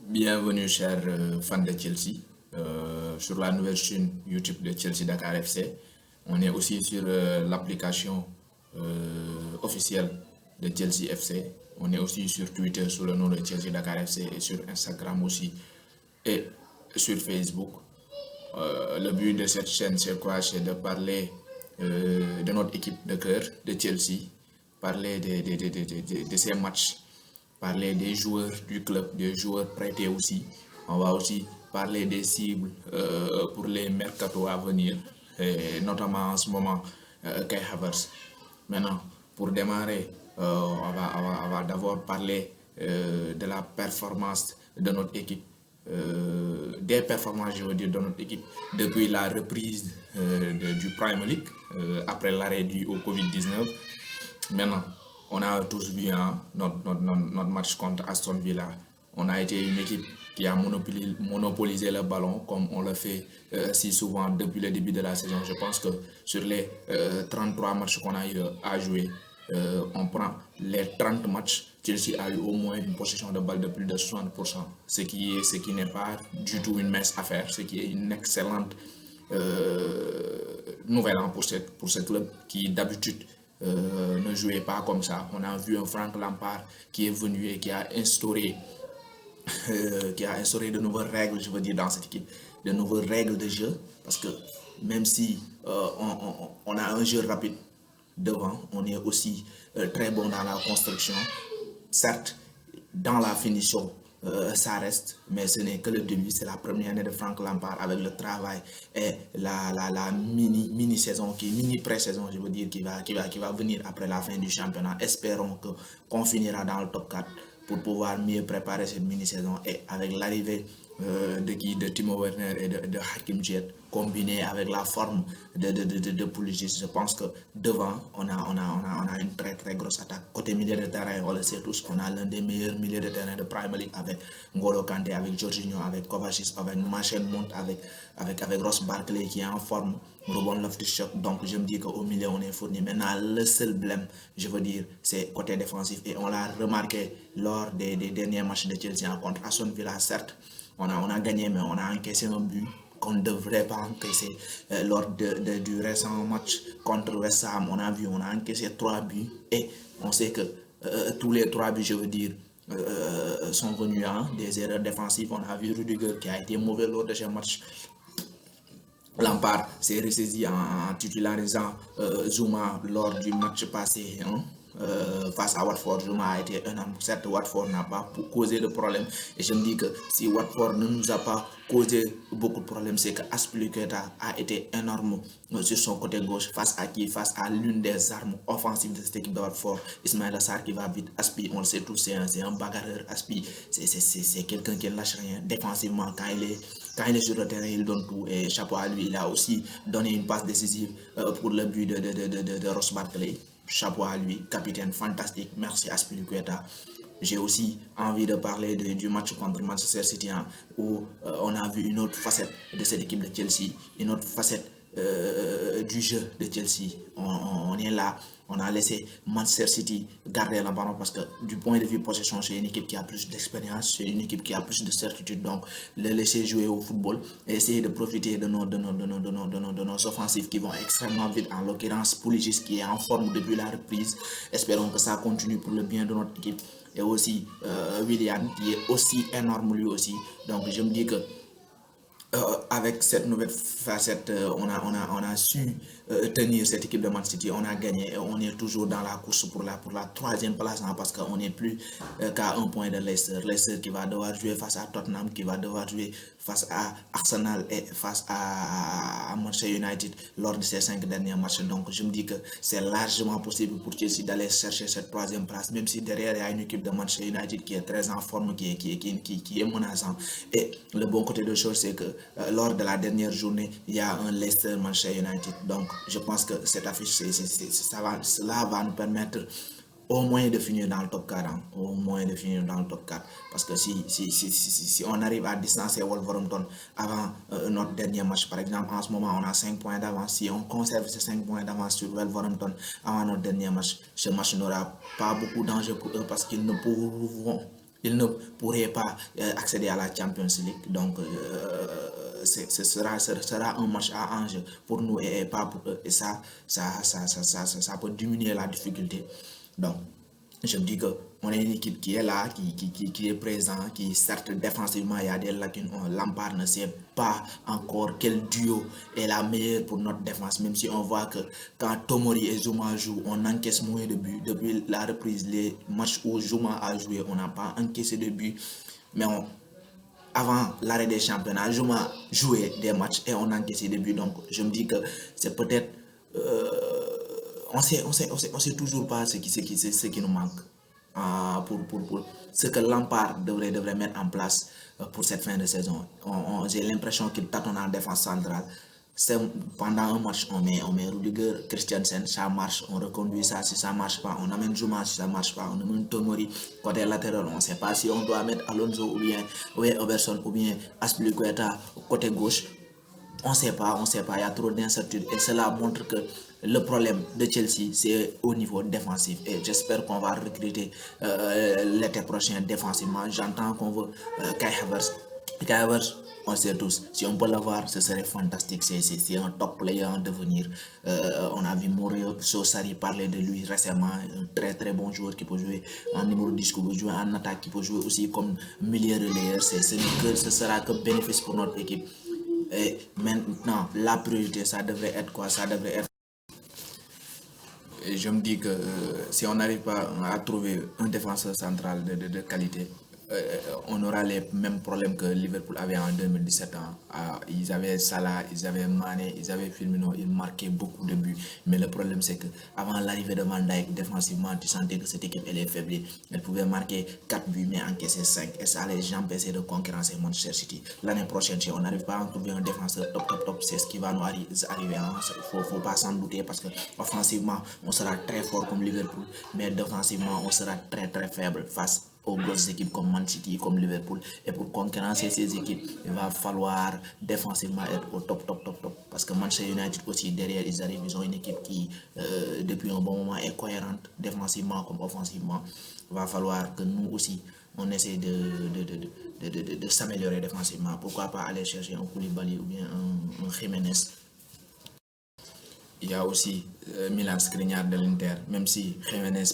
Bienvenue chers fans de Chelsea sur la nouvelle chaîne YouTube de Chelsea Dakar FC. On est aussi sur l'application officielle de Chelsea FC. On est aussi sur Twitter sous le nom de Chelsea Dakar FC et sur Instagram aussi et sur Facebook. Le but de cette chaîne c'est quoi? C'est de parler de notre équipe de cœur de Chelsea, parler de ces matchs, parler des joueurs du club, des joueurs prêtés aussi. On va aussi parler des cibles pour les mercato à venir, et notamment en ce moment Kai Havertz. Maintenant, pour démarrer, on va d'abord parler de la performance de notre équipe, des performances, je veux dire, de notre équipe depuis la reprise du Premier League après l'arrêt dû au Covid-19. Maintenant, on a tous vu notre match contre Aston Villa. On a été une équipe qui a monopolisé le ballon comme on le fait si souvent depuis le début de la saison. Je pense que sur les 33 matchs qu'on a eu à jouer, on prend les 30 matchs, Chelsea a eu au moins une possession de balle de plus de 60%, ce qui n'est pas du tout une mince affaire, ce qui est une excellente nouvelle pour ce club qui d'habitude ne jouait pas comme ça. On a vu un Frank Lampard qui est venu et qui a instauré de nouvelles règles, je veux dire, dans cette équipe, de nouvelles règles de jeu, parce que même si on a un jeu rapide devant, on est aussi très bon dans la construction. Certes, dans la finition, ça reste, mais ce n'est que le début. C'est la première année de Frank Lampard avec le travail et la mini-saison, mini-pré-saison, je veux dire, qui va venir après la fin du championnat. Espérons qu'on finira dans le top 4 pour pouvoir mieux préparer cette mini-saison, et avec l'arrivée de Timo Werner et de Hakim Ziyech, combiné avec la forme de Pulisic, je pense que devant on a une très grosse attaque. Côté milieu de terrain, on le sait tous, on a l'un des meilleurs milieux de terrain de Premier League avec N'Golo Kanté, avec Jorginho, avec Kovacic, avec Mason Mount, avec Ross Barkley qui est en forme, Ruben Loftus-Cheek. Donc je me dis qu'au milieu on est fourni. Maintenant le seul blême, je veux dire, c'est côté défensif, et on l'a remarqué lors des derniers matchs de Chelsea contre Aston Villa. Certes, on a gagné, mais on a encaissé un but qu'on ne devrait pas encaisser. Lors du récent match contre West Ham, on a encaissé 3 buts, et on sait que tous les 3 buts, je veux dire, sont venus des erreurs défensives. On a vu Rudiger qui a été mauvais lors de ce match. Lampard s'est ressaisi en titularisant Zouma lors du match passé. Face à Watford. Zouma a été un homme. Certes, Watford n'a pas causé de problème, et je me dis que si Watford ne nous a pas causé beaucoup de problèmes, c'est que Azpilicueta a été énorme sur son côté gauche. Face à l'une des armes offensives de cette équipe de Watford, Ismaïla Sarr qui va vite. Aspi, on le sait tous, c'est un bagarreur. Aspi, c'est quelqu'un qui ne lâche rien défensivement. Quand il est sur le terrain, il donne tout, et chapeau à lui. Il a aussi donné une passe décisive pour le but de Ross Barkley. Chapeau à lui, capitaine fantastique. Merci Azpilicueta. J'ai aussi envie de parler du match contre Manchester City, où on a vu une autre facette de cette équipe de Chelsea, une autre facette du jeu de Chelsea. On est là, on a laissé Manchester City garder le ballon, parce que du point de vue possession, c'est une équipe qui a plus d'expérience, c'est une équipe qui a plus de certitude. Donc les laisser jouer au football et essayer de profiter de nos offensives qui vont extrêmement vite, en l'occurrence Pulisic qui est en forme depuis la reprise. Espérons que ça continue pour le bien de notre équipe, et aussi Willian qui est aussi énorme lui aussi. Donc je me dis que avec cette nouvelle facette, on a su tenir cette équipe de Man City. On a gagné, et on est toujours dans la course pour la troisième place, parce qu'on n'est plus qu'à un point de Leicester. Leicester qui va devoir jouer face à Tottenham, qui va devoir jouer face à Arsenal et face à Manchester United lors de ces 5 derniers matchs. Donc je me dis que c'est largement possible pour Chelsea d'aller chercher cette troisième place, même si derrière il y a une équipe de Manchester United qui est très en forme, qui est menaçant. Et le bon côté de choses, c'est que lors de la dernière journée, il y a un Leicester Manchester United. Donc je pense que cette affiche, cela va nous permettre au moins de finir dans le top 4, au moins de finir dans le top 4, parce que si on arrive à distancer Wolverhampton avant notre dernier match, par exemple, en ce moment on a 5 points d'avance. Si on conserve ces 5 points d'avance sur Wolverhampton avant notre dernier match, ce match n'aura pas beaucoup d'enjeu pour eux, parce qu'ils ne pourront il ne pourrait pas accéder à la Champions League. Donc, ce sera un match à enjeu pour nous et pas pour eux. Et ça peut diminuer la difficulté. Donc, je me dis que on est une équipe qui est là, qui est présent, qui certes défensivement il y a des lacunes. Lampard ne sait pas encore quel duo est la meilleure pour notre défense, même si on voit que quand Tomori et Zouma jouent, on encaisse moins de buts. Depuis la reprise, les matchs où Zouma a joué, on n'a pas encaissé de buts. Mais avant l'arrêt des championnats, Zouma jouait des matchs et on encaissait des buts. Donc je me dis que c'est peut-être on sait toujours pas ce qui nous manque pour ce que Lampard devrait mettre en place pour cette fin de saison. J'ai l'impression qu'il tâtonne en défense centrale. Pendant un match, on met Rudiger, Christensen, ça marche, on reconduit ça, si ça marche pas, on amène Zouma, si ça marche pas, on amène Tomori côté latéral, on ne sait pas si on doit mettre Alonso ou bien Oberson ou bien Aspilicueta côté gauche. On ne sait pas, il y a trop d'incertitudes et cela montre que le problème de Chelsea c'est au niveau défensif et j'espère qu'on va recruter l'été prochain défensivement. J'entends qu'on veut Kai Havertz, on sait tous, si on peut l'avoir, ce serait fantastique. C'est un top player en devenir. On a vu Mourinho Sarri parler de lui récemment, un très très bon joueur qui peut jouer en numéro 10, qui peut jouer en attaque, qui peut jouer aussi comme milieu relayeur. Ce sera que bénéfice pour notre équipe. Et maintenant, la priorité, ça devrait être quoi? Ça devrait être. Et je me dis que si on n'arrive pas à trouver un défenseur central de qualité, on aura les mêmes problèmes que Liverpool avait en 2017. Ils avaient Salah, ils avaient Mané, ils avaient Firmino, ils marquaient beaucoup de buts. Mais le problème c'est que avant l'arrivée de Van Dijk, défensivement, tu sentais que cette équipe elle est faible. Elle pouvait marquer 4 buts mais encaisser 5. Et ça les gens essaient de concurrencer Manchester City. L'année prochaine, si on n'arrive pas à trouver un défenseur top, c'est ce qui va nous arriver. Il ne faut pas s'en douter parce que offensivement, on sera très fort comme Liverpool, mais défensivement, on sera très très faible face aux grosses équipes comme Man City, comme Liverpool. Et pour concurrencer ces équipes, il va falloir défensivement être au top. Parce que Manchester United aussi, derrière, ils ont une équipe qui, depuis un bon moment, est cohérente, défensivement comme offensivement. Il va falloir que nous aussi, on essaie de s'améliorer défensivement. Pourquoi pas aller chercher un Koulibaly ou bien un Jiménez. Il y a aussi Milan Skriniar de l'Inter, même si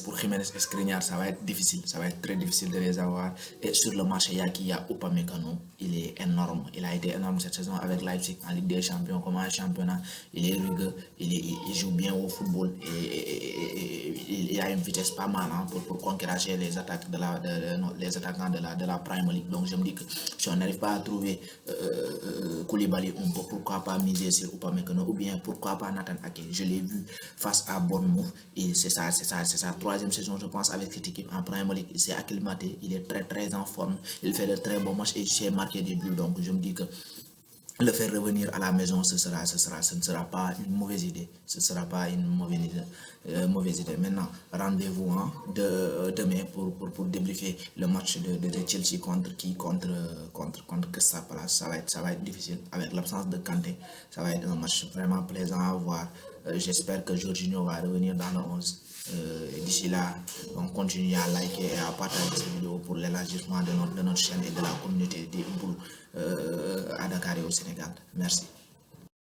pour Jiménez et Skriniar, ça va être difficile, ça va être très difficile de les avoir. Et sur le marché, il y a Upamecano, il est énorme, il a été énorme cette saison avec Leipzig en Ligue des Champions, comme en championnat. Il est rugueux, il joue bien au football et il a une vitesse pas mal pour concurrencer les attaques les attaquants de la Premier League. Donc je me dis que si on n'arrive pas à trouver Koulibaly, on peut pourquoi pas miser sur Upamecano ou bien pourquoi pas Nathan Ake. Je l'ai vu face à Bournemouth et c'est sa troisième saison je pense avec cette équipe en Premier League. Il s'est acclimaté, il est très très en forme, il fait de très bons matchs et il s'est marqué des buts. Donc je me dis que le faire revenir à la maison, ce ne sera pas une mauvaise idée. Ce ne sera pas une mauvaise idée. Maintenant, rendez-vous demain pour débriefer le match de Chelsea contre Crystal Palace. Ça va être difficile avec l'absence de Kanté. Ça va être un match vraiment plaisant à voir. J'espère que Jorginho va revenir dans le 11. D'ici là, on continue à liker et à partager cette vidéo pour l'élargissement de notre chaîne et de la communauté des Boules à Dakar et au Sénégal. Merci.